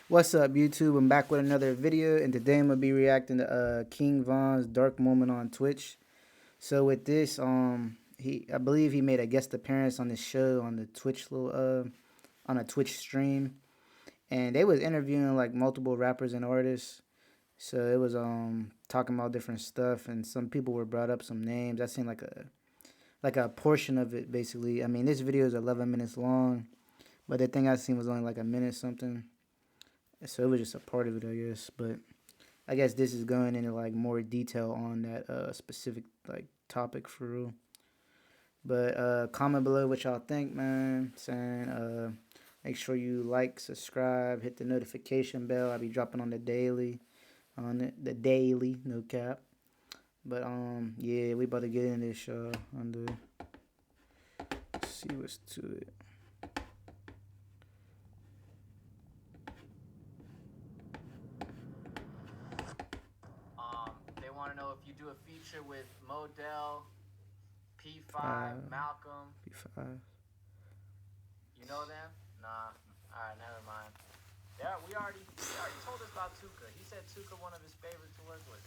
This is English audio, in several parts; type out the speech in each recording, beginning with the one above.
What's up, YouTube? I'm back with another video, and today I'm gonna be reacting to King Von's Dark Moment on Twitch. So with this, I believe he made a guest appearance on this show on the Twitch on a Twitch stream, and they was interviewing like multiple rappers and artists. So it was talking about different stuff, and some people were brought up some names. I seen like a portion of it basically. I mean, this video is 11 minutes long, but the thing I seen was only like a minute something. So it was just a part of it, I guess. But I guess this is going into like more detail on that specific like topic for real. But comment below what y'all think, man. Saying make sure you like, subscribe, hit the notification bell. I'll be dropping on the daily, the daily, no cap. But yeah, we about to get in this on the see what's to it. They want to know if you do a feature with Modell, P5, Malcolm. P5. You know them? Nah. All right, never mind. Yeah, we already told us about Tuka. He said Tuka one of his favorites to work with.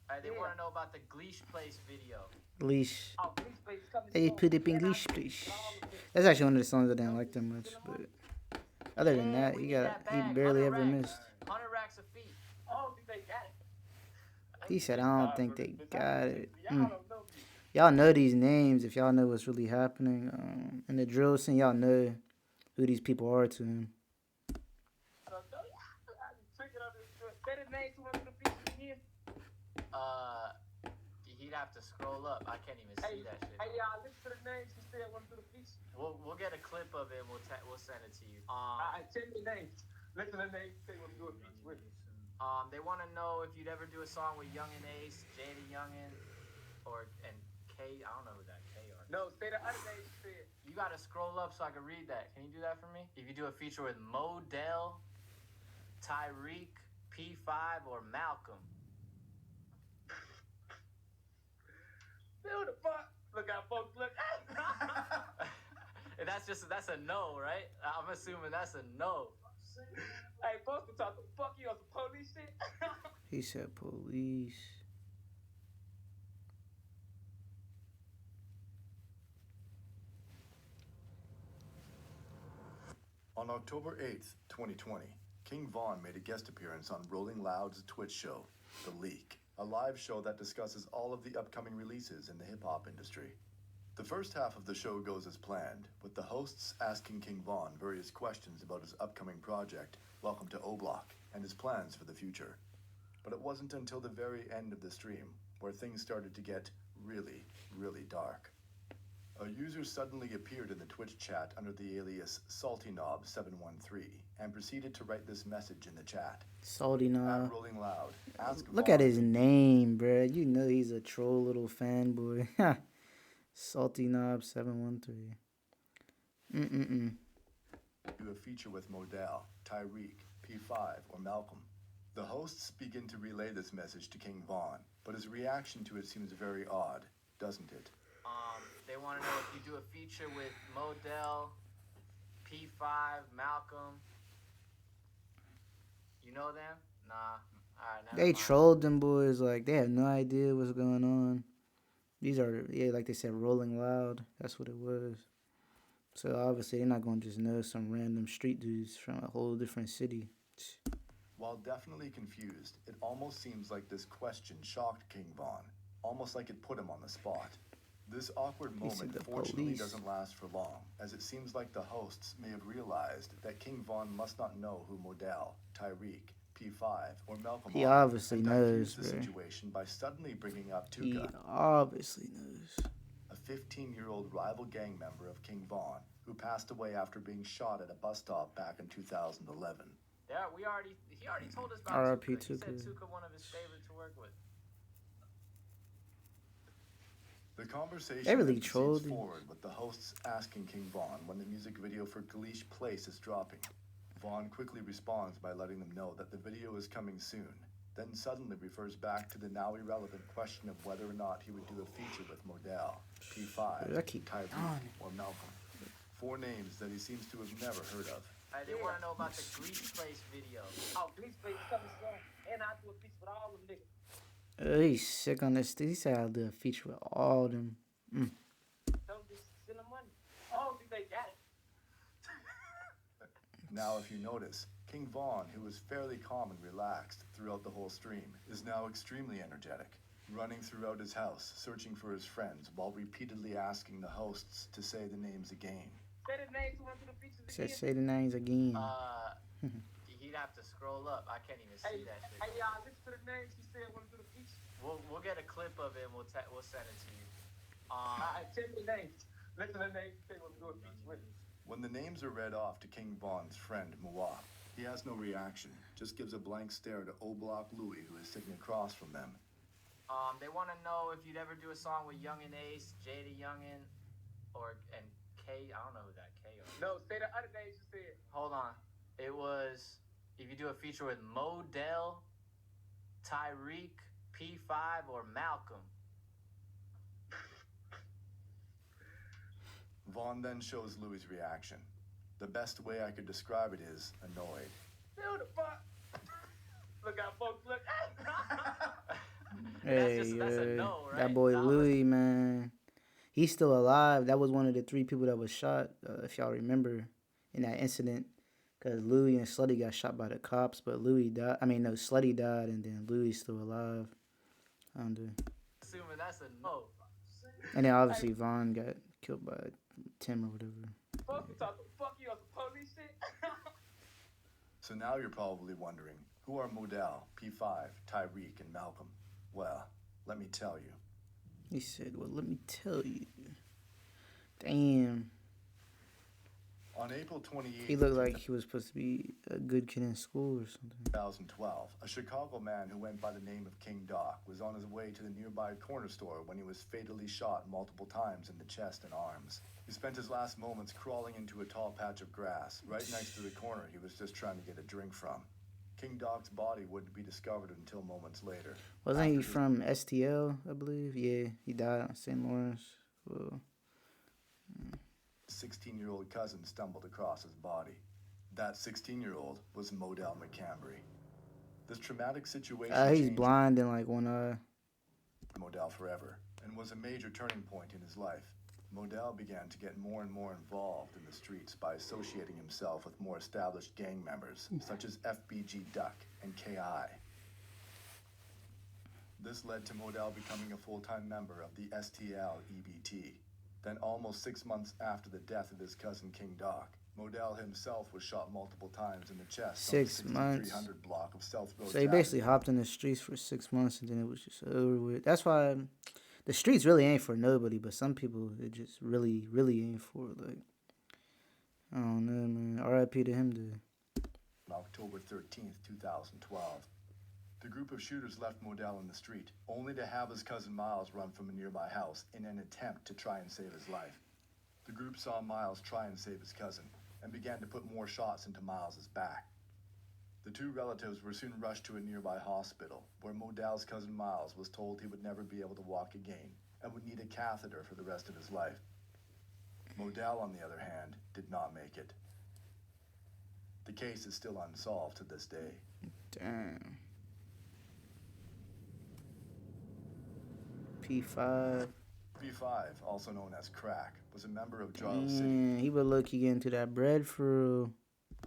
All right, they want to know about the Gleesh Place video. Leash. Oh, Gleesh Place is coming Hey, soon. put it in Gleesh Place. That's actually one of the songs I didn't like that much, but other than that, we he need that he bag. barely 100 ever racks. missed. 100 racks of feet. Oh, think they got it. He said, I don't think they got it. Y'all don't know me. Y'all know these names if y'all know what's really happening. In the drill scene, y'all know who these people are to him. I don't know. I be tricking on this. Say the name to one of the pieces again. He'd have to scroll up. I can't even see that shit. Hey, y'all, listen to the names. She said one of the pieces. We'll get a clip of it. We'll send it to you. Tell me the names. Listen to the names. Say what to do a feature with. They want to know if you'd ever do a song with Young and Ace, Jada Youngin, and K. I don't know who that K are. No, say the other names you said. You gotta scroll up so I can read that. Can you do that for me? If you do a feature with Modell, Tyreek, P5, or Malcolm. Who the fuck? Look out, folks. Look. And that's a no, right? I'm assuming that's a no. Hey, folks, to talk to fuck you on some police shit. He said police. On October 8th, 2020, King Von made a guest appearance on Rolling Loud's Twitch show, The Leak, a live show that discusses all of the upcoming releases in the hip-hop industry. The first half of the show goes as planned, with the hosts asking King Von various questions about his upcoming project, Welcome to O-Block, and his plans for the future. But it wasn't until the very end of the stream where things started to get really, really dark. A user suddenly appeared in the Twitch chat under the alias SaltyKnob713 and proceeded to write this message in the chat. Salty At Knob. Rolling Loud, ask Look Von at his name, bruh. You know he's a troll little fanboy. Salty Knob 713. do a feature with Modell, Tyreek, P5, or Malcolm. The hosts begin to relay this message to King Von, but his reaction to it seems very odd, doesn't it? They want to know if you do a feature with Modell, P5, Malcolm. You know them? Nah. Alright, never They mind. trolled them boys. Like, they have no idea what's going on. These are, yeah, like they said, Rolling Loud. That's what it was. So obviously they're not going to just know some random street dudes from a whole different city. While definitely confused, it almost seems like this question shocked King Von, almost like it put him on the spot. This awkward He said moment the fortunately police. doesn't last for long, as it seems like the hosts may have realized that King Von must not know who Modell, Tyreek, P5, or Malcolm He are, obviously and knows, diffused the bro. situation by suddenly bringing up He Tuka, obviously knows. a 15-year-old rival gang member of King Von, who passed away after being shot at a bus stop back in 2011. Yeah, he already told us about R.I.P. Tuka. He said Tuka. Tuka one of his favorites to work with. The conversation They really then proceeds trolled him. forward with the hosts asking King Von when the music video for Gleesh Place is dropping. Von quickly responds by letting them know that the video is coming soon, then suddenly refers back to the now irrelevant question of whether or not he would do a feature with Modell, P5, I keep Tyreek, on. or Malcolm. 4 names that he seems to have never heard of. Hey, they want to know about the Grease Place video. Oh, police play coming soon. And I do a piece with all them niggas. He's sick on this. He said I'll do a feature with all them. Don't just send them money. Oh, they got it. Now, if you notice, King Von, who was fairly calm and relaxed throughout the whole stream, is now extremely energetic, running throughout his house, searching for his friends, while repeatedly asking the hosts to say the names again. Say the names who went to the features Said again. say the names again. He'd have to scroll up. I can't even see that shit. Hey, y'all, listen to the names he said went to the features. We'll get a clip of it and we'll send it to you. Tell me the names. Listen to the names he said went to a feature with. When the names are read off to King Von's friend, Moa, he has no reaction, just gives a blank stare to O-Block Louie, who is sitting across from them. They want to know if you'd ever do a song with Youngin Ace, Jada Youngin, and K. I don't know who that K is. No, say the other names you said. Hold on. It was if you do a feature with Modell, Tyreek, P5, or Malcolm. Vaughn then shows Louie's reaction. The best way I could describe it is annoyed. Who the fuck? Look out, folks, look. Hey, that's a no, right? that boy Nah, Louis, man, he's still alive. That was one of the 3 people that was shot, if y'all remember, in that incident. Because Louis and Slutty got shot by the cops, but Louis died. I mean, no, Slutty died, and then Louis still alive. Assuming that's a no. And then obviously Vaughn got killed by Tim or whatever. Folks talking fuck you on some police shit. So now you're probably wondering, who are Modell, P5, Tyreek, and Malcolm? Well, let me tell you. He said, well, let me tell you. Damn. On April 28th, He looked like he was supposed to be a good kid in school or something. 2012, a Chicago man who went by the name of King Doc was on his way to the nearby corner store when he was fatally shot multiple times in the chest and arms. He spent his last moments crawling into a tall patch of grass right next to the corner he was just trying to get a drink from. King Doc's body wouldn't be discovered until moments later. Wasn't he from STL, I believe? Yeah, he died on St. Lawrence. Well, 16-year-old cousin stumbled across his body. That 16-year-old was Modell McCambry. This traumatic situation he's changed blind in like one eye. Modell forever and was a major turning point in his life. Modell began to get more and more involved in the streets by associating himself with more established gang members, such as FBG Duck and KI. This led to Modell becoming a full-time member of the STL EBT. Then almost 6 months after the death of his cousin King Doc, Modell himself was shot multiple times in the chest 6 on the months. 6300 block of South Road. So he basically hopped in the streets for 6 months and then it was just over with. That's why the streets really ain't for nobody, but some people it just really, really ain't for. Like, I don't know, man. R.I.P. to him, dude. On October 13th, 2012. The group of shooters left Modell in the street, only to have his cousin Miles run from a nearby house in an attempt to try and save his life. The group saw Miles try and save his cousin, and began to put more shots into Miles's back. The 2 relatives were soon rushed to a nearby hospital, where Modell's cousin Miles was told he would never be able to walk again, and would need a catheter for the rest of his life. Modell, on the other hand, did not make it. The case is still unsolved to this day. Damn. P5. P5, also known as Crack, was a member of Giles City, Man, he would look get into that bread for real.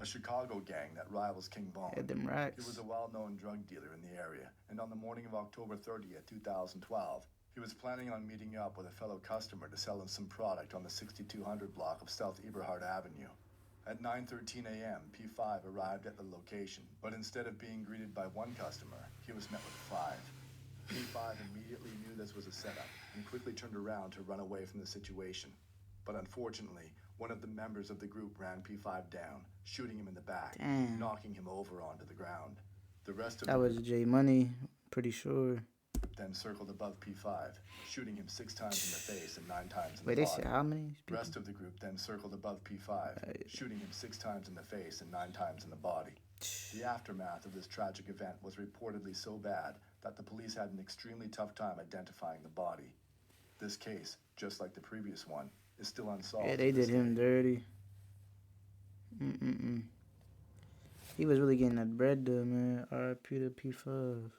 a Chicago gang that rivals King Von. Had them He racks. was a well-known drug dealer in the area, and on the morning of October 30th, 2012, he was planning on meeting up with a fellow customer to sell him some product on the 6200 block of South Eberhard Avenue. At 9:13 a.m., P5 arrived at the location, but instead of being greeted by one customer, he was met with 5. P5 immediately knew this was a setup and quickly turned around to run away from the situation. But unfortunately, one of the members of the group ran P5 down, shooting him in the back, Damn. knocking him over onto the ground. The rest of That the was J Money, pretty sure. group then circled above P5, shooting him 6 times in the face and 9 times in Wait, the they body. said how many The people? rest of the group then circled above P5, shooting him 6 times in the face and 9 times in the body. The aftermath of this tragic event was reportedly so bad that the police had an extremely tough time identifying the body. This case, just like the previous one, is still unsolved. Yeah, they to this did him day. dirty. He was really getting that bread though, man. R.I.P. to P5.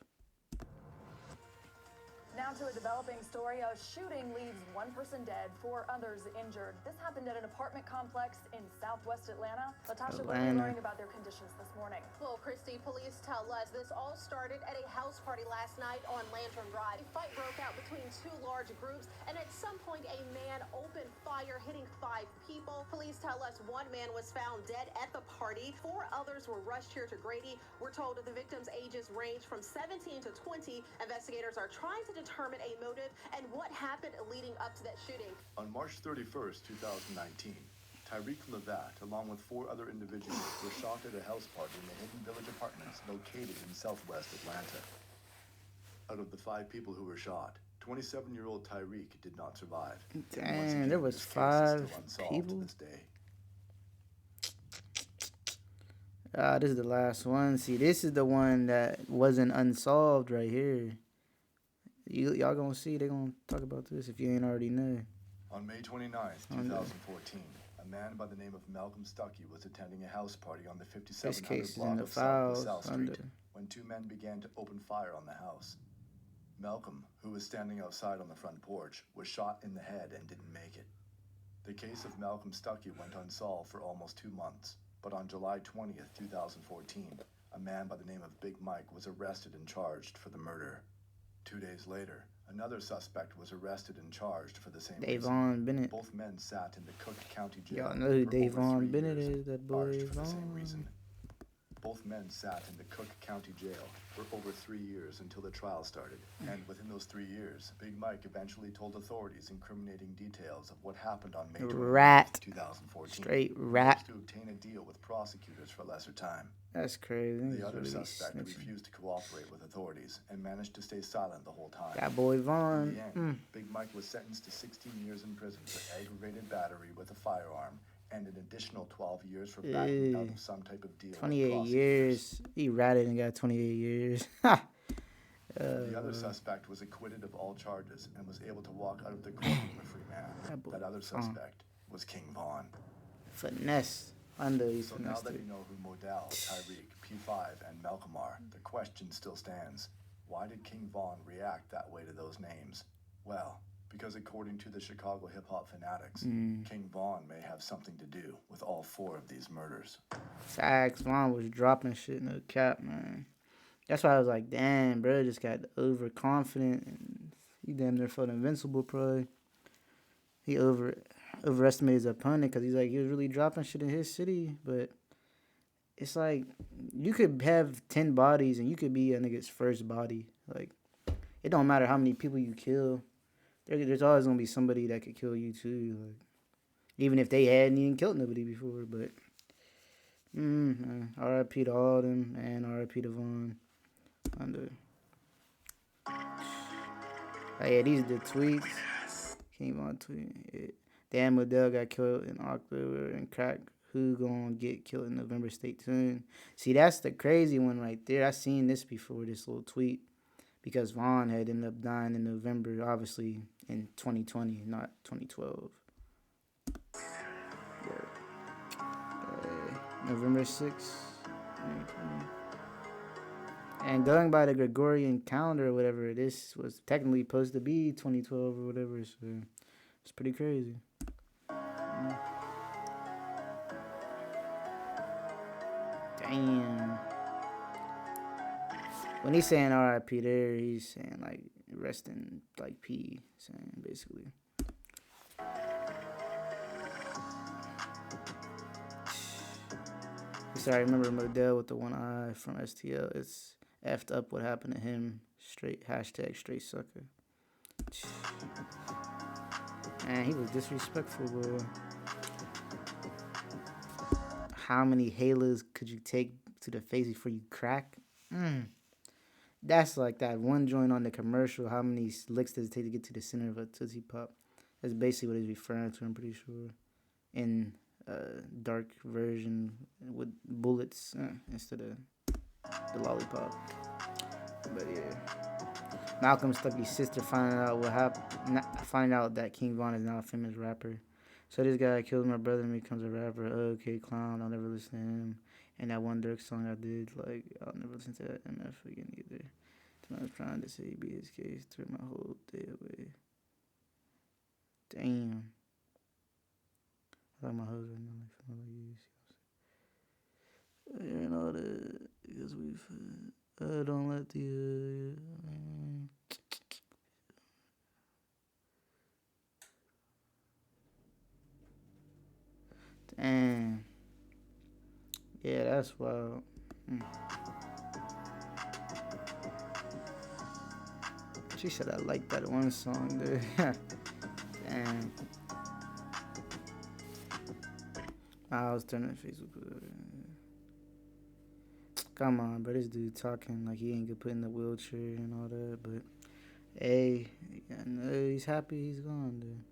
Now to a developing story. A shooting leaves one person dead, 4 others injured. This happened at an apartment complex in southwest Atlanta. Latasha Lilly learning about their conditions this morning. Well, Christy, police tell us this all started at a house party last night on Lantern Drive. A fight broke out between 2 large groups, and at some point a man opened fire, hitting 5 people. Police tell us 1 man was found dead at the party. 4 others were rushed here to Grady. We're told that the victims' ages range from 17 to 20. Investigators are trying to determine a motive and what happened leading up to that shooting. On March 31st, 2019, Tyreek Levat, along with 4 other individuals, were shot at a house party in the Hidden Village Apartments located in southwest Atlanta. Out of the 5 people who were shot, 27-year-old Tyreek did not survive. Damn, there was this case is 5 still unsolved people. to this day. This is the last one. See, this is the one that wasn't unsolved right here. Y'all gonna see, they gonna talk about this if you ain't already know. On May 29th, 2014, a man by the name of Malcolm Stuckey was attending a house party on the This 5700 case is in block the of files South under. Street when 2 men began to open fire on the house. Malcolm, who was standing outside on the front porch, was shot in the head and didn't make it. The case of Malcolm Stuckey went unsolved for almost 2 months, but on July 20th, 2014, a man by the name of Big Mike was arrested and charged for the murder. 2 days later, another suspect was arrested and charged for the same reason. Davon Bennett. Both men sat in the Cook County Jail. Y'all know who for over Davon 3 Bennett years, is, that boy. charged for the same reason. Both men sat in the Cook County Jail for over 3 years until the trial started. And within those 3 years, Big Mike eventually told authorities incriminating details of what happened on May 29th, 2014. Straight He rat. hopes to obtain a deal with prosecutors for lesser time. That's crazy. The other Really suspect snitching. refused to cooperate with authorities and managed to stay silent the whole time. That boy In Vaughn. the end, Big Mike was sentenced to 16 years in prison for aggravated battery with a firearm and an additional 12 years for backing out of some type of deal with 28 prosecutors. years. He ratted and got 28 years. The other suspect was acquitted of all charges and was able to walk out of the courtroom a free man. That other suspect was King Vaughn. Finesse. Under he So now finessed that it. you know who Modell, Tyreek, P5, and Malcolm are, the question still stands. Why did King Vaughn react that way to those names? Well, because according to the Chicago hip-hop fanatics, King Vaughn may have something to do with all 4 of these murders. Facts. Vaughn was dropping shit in the cap, man. That's why I was like, damn, bro, just got overconfident. And he damn near felt invincible, probably. He overestimated his opponent because he was really dropping shit in his city. But it's like, you could have 10 bodies and you could be a nigga's first body. Like, it don't matter how many people you kill. There's always going to be somebody that could kill you, too. Like, even if they hadn't even killed nobody before. But, R.I.P. to all of them and R.I.P. to Vaughn. Under. Oh, yeah, these are the tweets. King Vaughn tweet. Yeah. Dan Modell got killed in October and Crack. Who gonna get killed in November? Stay tuned. See, that's the crazy one right there. I seen this before, this little tweet. Because Vaughn had ended up dying in November, obviously, in 2020, not 2012. November 6th, 2020. And going by the Gregorian calendar or whatever, this was technically supposed to be 2012 or whatever, so it's pretty crazy. Damn. When he's saying RIP there, he's saying, like, rest in, like, P, saying, basically. I remember Modell with the one eye from STL. It's effed up what happened to him. Straight sucker. Man, he was disrespectful, bro. How many halos could you take to the face before you crack? That's like that one joint on the commercial. How many licks does it take to get to the center of a Tootsie Pop? That's basically what he's referring to, I'm pretty sure. In dark version with bullets instead of the lollipop. But yeah, Malcolm Stuckey's sister finding out what happened. Finding out that King Von is now a famous rapper. So this guy kills my brother and becomes a rapper. Okay, clown. I'll never listen to him. And that one Dirk song I did, like, I'll never listen to that MF again either. I was trying to say be his case, threw my whole day away. Damn. I like my hoes right now, like feeling like you. And all that, because we've. Don't let the. Damn. Yeah, that's wild. She said I like that one song, dude. Damn. I was turning Facebook. Come on, bro. This dude talking like he ain't get put in the wheelchair and all that. But, hey, I know he's happy he's gone, dude.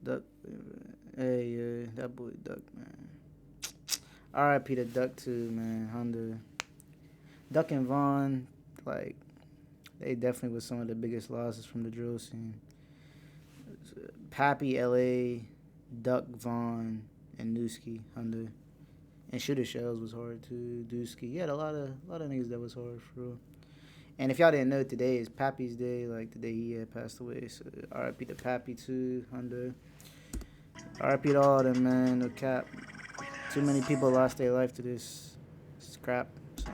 Duck. Hey, that boy Duck, man. R.I.P. to Duck, too, man. Honda. Duck and Vaughn, like, they definitely was some of the biggest losses from the drill scene. Pappy, L.A., Duck, Vaughn, and Newski, Honda. And Shooter Shells was hard too. Dusky. You had a lot of niggas that was hard for real. And if y'all didn't know, today is Pappy's day, like the day he had passed away. So R.I.P. to Pappy too, Honda. R.I.P. to all them, man. No cap. Too many people lost their life to this crap. So,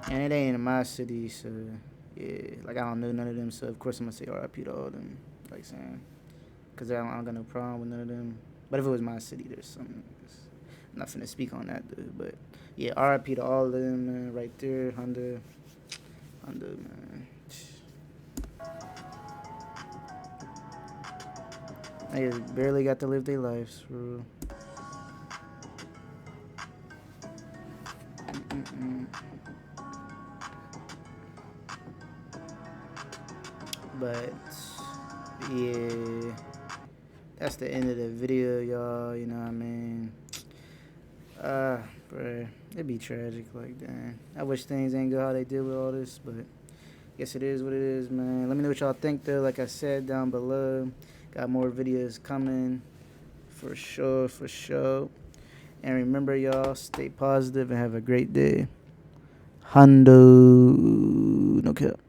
and it ain't in my city, so yeah. Like I don't know none of them, so of course I'm gonna say R.I.P. to all them. Like saying. Because I don't got no problem with none of them. But if it was my city, there's something. I'm not finna speak on that, dude. But, yeah, R.I.P. to all of them, man. Right there, Honda, man. They barely got to live their lives, for real. But, yeah. That's the end of the video, y'all. You know what I mean? Bruh. It'd be tragic, like, dang. I wish things ain't go how they did with all this, but guess it is what it is, man. Let me know what y'all think, though. Like I said, down below. Got more videos coming. For sure, for sure. And remember, y'all, stay positive and have a great day. Hundo. No cap.